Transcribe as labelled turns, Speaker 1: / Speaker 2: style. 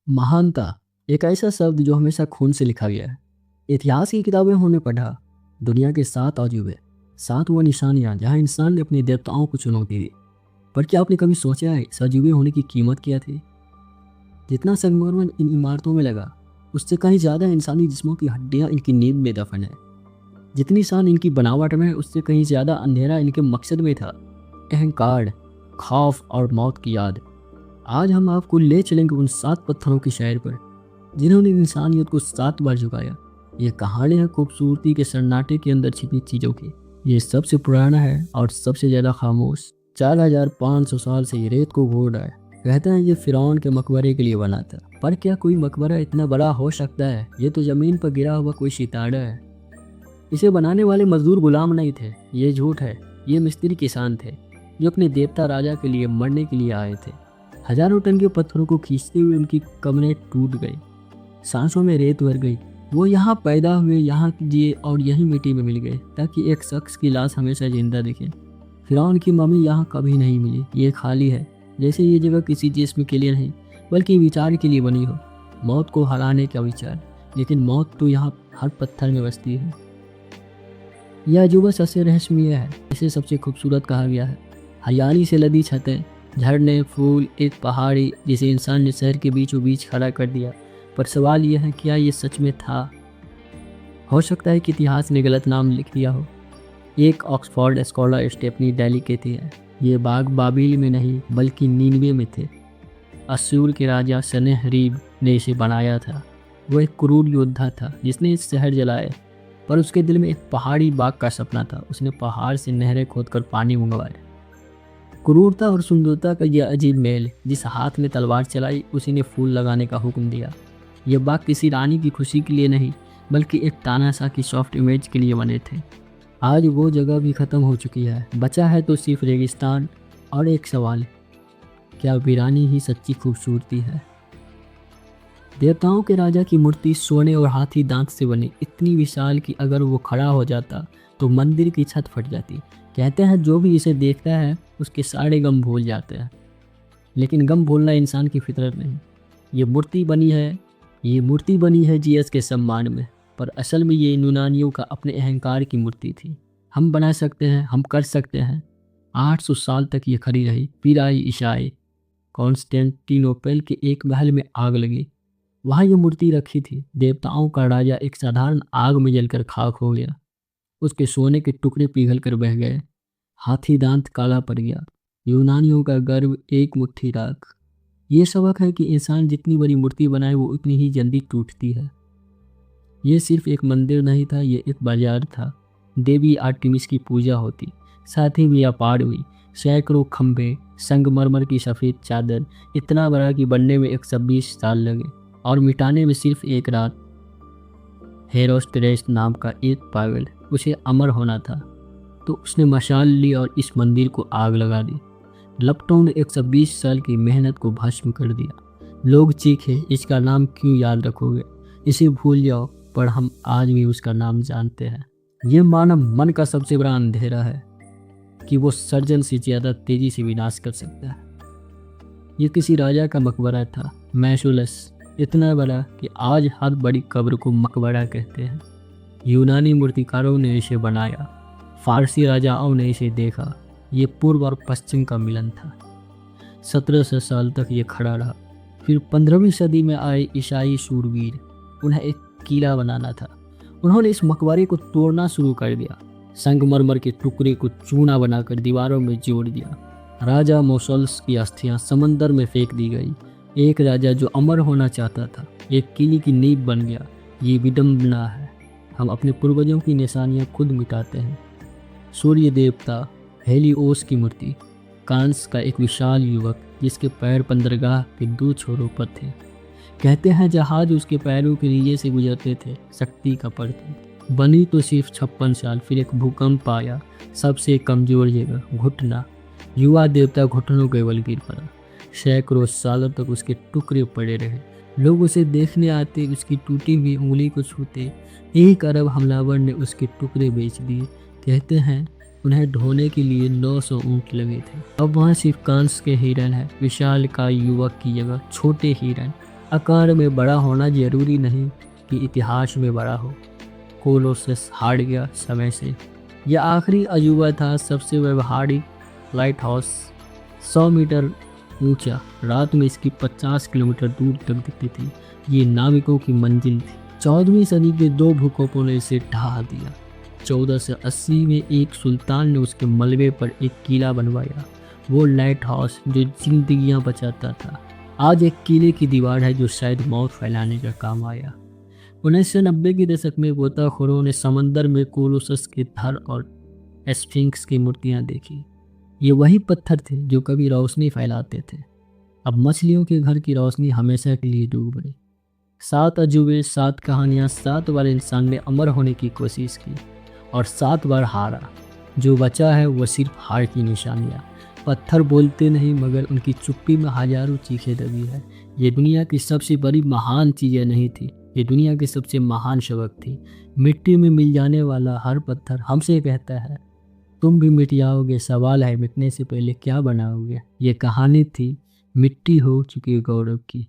Speaker 1: महानता एक ऐसा शब्द जो हमेशा खून से लिखा गया है। इतिहास की किताबें हमने पढ़ा, दुनिया के 7 अजूबे, 7 वो निशानियां जहां इंसान ने अपने देवताओं को चुनौती दी। पर क्या आपने कभी सोचा है इस अजूबे होने की कीमत क्या थी? जितना संगमरमर इन इमारतों में लगा, उससे कहीं ज्यादा इंसानी जिस्मों की हड्डियां इनकी नींव में दफन है। जितनी शान इनकी बनावट में है, उससे कहीं ज्यादा अंधेरा इनके मकसद में था। अहंकार, खौफ और मौत की याद। आज हम आपको ले चलेंगे उन 7 पत्थरों की शहर पर जिन्होंने इंसानियत को 7 बार झुकाया। ये कहानी है खूबसूरती के सन्नाटे के अंदर छिपी चीज़ों की। ये सबसे पुराना है और सबसे ज़्यादा खामोश। 4500 साल से ये रेत को घोड़ रहा है। कहते हैं ये फिरौन के मकबरे के लिए बना था, पर क्या कोई मकबरा इतना बड़ा हो सकता है? ये तो ज़मीन पर गिरा हुआ कोई सितारा है। इसे बनाने वाले मजदूर गुलाम नहीं थे, ये झूठ है। ये मिस्त्री किसान थे जो अपने देवता राजा के लिए मरने के लिए आए थे। हजारों टन के पत्थरों को खींचते हुए उनकी कमरें टूट गई, सांसों में रेत भर गई। वो यहाँ पैदा हुए, यहाँ जिए और यहीं मिट्टी में मिल गए ताकि एक शख्स की लाश हमेशा जिंदा दिखे। फिरौन की मम्मी यहाँ कभी नहीं मिली। ये खाली है, जैसे ये जगह किसी जिस्म के लिए नहीं बल्कि विचार के लिए बनी हो। मौत को हराने का विचार, लेकिन मौत तो यहाँ हर पत्थर में बसती है। यह अजूबा सबसे रहस्यमय है, इसे सबसे खूबसूरत कहा गया है। हरियाली से लदी छतें, झरने, फूल, एक पहाड़ी जिसे इंसान ने शहर के बीचों बीच खड़ा कर दिया। पर सवाल यह है, क्या ये सच में था? हो सकता है कि इतिहास ने गलत नाम लिख दिया हो। एक ऑक्सफोर्ड स्कॉलर स्टेफनी डेली कहती है, ये बाग बाबिल में नहीं बल्कि नीनवे में थे। असूर के राजा सनेहरीब ने इसे बनाया था। वो एक क्रूर योद्धा था जिसने इस शहर जलाए, पर उसके दिल में एक पहाड़ी बाग का सपना था। उसने पहाड़ से नहरें खोदकर पानी मंगवाए। क्रूरता और सुंदरता का यह अजीब मेल। जिस हाथ ने तलवार चलाई उसी ने फूल लगाने का हुक्म दिया। यह बाग किसी रानी की खुशी के लिए नहीं बल्कि एक तानाशाह की सॉफ्ट इमेज के लिए बने थे। आज वो जगह भी खत्म हो चुकी है, बचा है तो सिर्फ रेगिस्तान और एक सवाल, क्या वीरानी ही सच्ची खूबसूरती है? देवताओं के राजा की मूर्ति सोने और हाथी दांत से बनी, इतनी विशाल कि अगर वो खड़ा हो जाता तो मंदिर की छत फट जाती। कहते हैं जो भी इसे देखता है उसके सारे गम भूल जाते हैं, लेकिन गम भूलना इंसान की फितरत नहीं। ये मूर्ति बनी है जीएस के सम्मान में, पर असल में ये यूनानियों का अपने अहंकार की मूर्ति थी। हम बना सकते हैं, हम कर सकते हैं। 800 साल तक ये खड़ी रही, फिर आई ईसाई। कॉन्स्टेंटिनोपल के एक महल में आग लगी, वहाँ ये मूर्ति रखी थी। देवताओं का राजा एक साधारण आग में जलकर खाक हो गया। उसके सोने के टुकड़े पिघल कर बह गए, हाथी दांत काला पड़ गया। यूनानियों का गर्व, एक मुट्ठी राख। ये सबक है कि इंसान जितनी बड़ी मूर्ति बनाए वो उतनी ही जल्दी टूटती है। ये सिर्फ एक मंदिर नहीं था, ये एक बाजार था। देवी आर्टेमिस की पूजा होती, साथ ही व्यापार हुई। सैकड़ों खंभे, संगमरमर की सफ़ेद चादर, इतना बड़ा कि बनने में 120 साल लगे और मिटाने में सिर्फ एक रात। हेरोस्ट्रेटस नाम का एक पागल, उसे अमर होना था, तो उसने मशाल ली और इस मंदिर को आग लगा दी। लपटों ने 120 साल की मेहनत को भस्म कर दिया। लोग चीखे, इसका नाम क्यों याद रखोगे, इसे भूल जाओ। पर हम आज भी उसका नाम जानते हैं। ये मानव मन का सबसे बड़ा अंधेरा है कि वो सर्जन से ज़्यादा तेजी से विनाश कर सकता है। ये किसी राजा का मकबरा था, मैशुलस, इतना बड़ा कि आज हर बड़ी कब्र को मकबरा कहते हैं। यूनानी मूर्तिकारों ने इसे बनाया, फारसी राजाओं ने इसे देखा। ये पूर्व और पश्चिम का मिलन था। 1700 साल तक ये खड़ा रहा। फिर 15वीं सदी में आए ईसाई शूरवीर, उन्हें एक किला बनाना था। उन्होंने इस मकबरे को तोड़ना शुरू कर दिया। संगमरमर के टुकड़े को चूना बनाकर दीवारों में जोड़ दिया। राजा मोसल्स की अस्थियां समंदर में फेंक दी गई। एक राजा जो अमर होना चाहता था एक किले की नींव बन गया। ये विडंबना है, हम अपने पूर्वजों की निशानियां खुद मिटाते हैं। सूर्य देवता हेलिओस की मूर्ति, कांस का एक विशाल युवक जिसके पैर बंदरगाह के 2 छोरों पर थे। कहते हैं जहाज उसके पैरों के नीचे से गुजरते थे। शक्ति का प्रतीक। बनी तो सिर्फ 56 साल, फिर एक भूकंप आया। सबसे कमजोर जगह घुटना। युवा देवता घुटनों के बल गिर पड़ा। सैकड़ों सालों तक उसके टुकड़े पड़े रहे। लोग उसे देखने आते, उसकी टूटी हुई उंगली को छूते। एक अरब हमलावर ने उसके टुकड़े बेच दिए। कहते हैं उन्हें ढोने के लिए 900 ऊंट लगे थे। अब वहाँ सिर्फ कांस के हिरन है, विशाल का युवक की जगह छोटे हिरन। आकार में बड़ा होना जरूरी नहीं कि इतिहास में बड़ा हो। कोलोसस हार गया समय से। यह आखिरी अजूबा था, सबसे व्यवहारिक लाइट हाउस, 100 मीटर ऊंचा, रात में इसकी 50 किलोमीटर दूर तक दिखती थी। ये नाविकों की मंजिल थी। 14वीं सदी के दो भूकंपों ने इसे ढहा दिया। 1480 में एक सुल्तान ने उसके मलबे पर एक किला बनवाया, वो लाइट हाउस जो जिंदगियां बचाता था। आज एक किले की दीवार है जो शायद मौत फैलाने का काम आया। 1990 के दशक में गोताखोरों ने समंदर में कोलोसस के धड़ और स्फिंक्स की मूर्तियां देखी। ये वही पत्थर थे जो कभी रोशनी फैलाते थे। अब मछलियों के घर की रोशनी हमेशा के लिए डूब गई। 7 अजूबे, 7 कहानियाँ, 7 बार इंसान ने अमर होने की कोशिश की और 7 बार हारा। जो बचा है वो सिर्फ हार की निशानियाँ। पत्थर बोलते नहीं, मगर उनकी चुप्पी में हजारों चीखें दबी है। ये दुनिया की सबसे बड़ी महान चीज़ें नहीं थी, ये दुनिया की सबसे महान सबक थी। मिट्टी में मिल जाने वाला हर पत्थर हमसे कहता है तुम भी मिट जाओगे, सवाल है मिटने से पहले क्या बनाओगे। ये कहानी थी मिट्टी हो चुकी गौरव की।